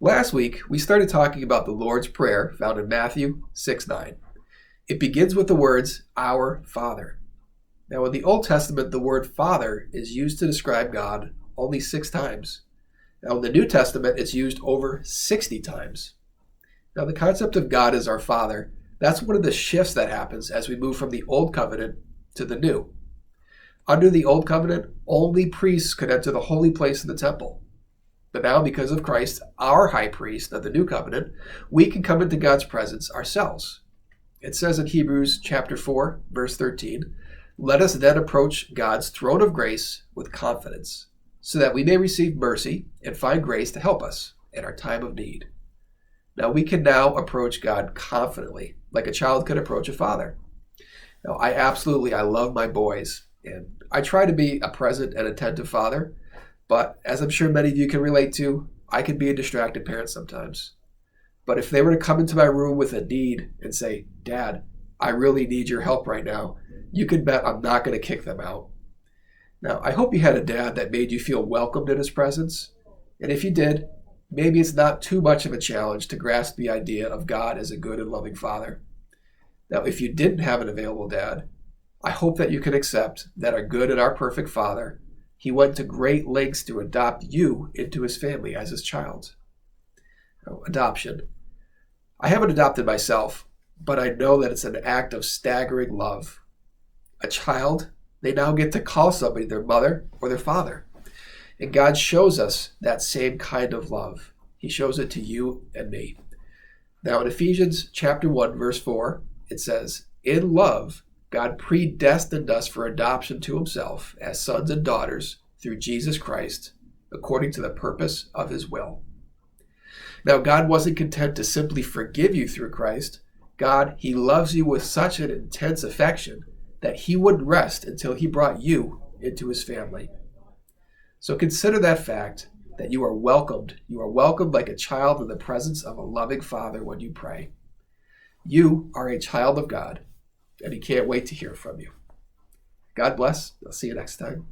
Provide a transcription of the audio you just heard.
Last week, we started talking about the Lord's Prayer found in Matthew 6:9. It begins with the words, Our Father. Now, in the Old Testament, the word Father is used to describe God only 6 times. Now, in the New Testament, it's used over 60 times. Now, the concept of God as our Father, that's one of the shifts that happens as we move from the Old Covenant to the New. Under the Old Covenant, only priests could enter the holy place in the temple. But now, because of Christ, our high priest of the New Covenant, we can come into God's presence ourselves. It says in Hebrews chapter 4, verse 13, Let us then approach God's throne of grace with confidence, so that we may receive mercy and find grace to help us in our time of need. Now, we can now approach God confidently, like a child could approach a father. Now, I love my boys, and I try to be a present and attentive father, but as I'm sure many of you can relate to, I can be a distracted parent sometimes. But if they were to come into my room with a need and say, Dad, I really need your help right now, you can bet I'm not going to kick them out. Now, I hope you had a dad that made you feel welcomed in his presence. And if you did, maybe it's not too much of a challenge to grasp the idea of God as a good and loving father. Now, if you didn't have an available dad, I hope that you can accept that our good and our perfect Father, he went to great lengths to adopt you into his family as his child. Now, adoption. I haven't adopted myself, but I know that it's an act of staggering love. A child, they now get to call somebody their mother or their father. And God shows us that same kind of love. He shows it to you and me. Now in Ephesians chapter 1, verse 4, it says, In love, God predestined us for adoption to himself as sons and daughters through Jesus Christ, according to the purpose of his will. Now, God wasn't content to simply forgive you through Christ. God, he loves you with such an intense affection that he wouldn't rest until he brought you into his family. So consider that fact that you are welcomed. You are welcomed like a child in the presence of a loving Father when you pray. You are a child of God, and he can't wait to hear from you. God bless. I'll see you next time.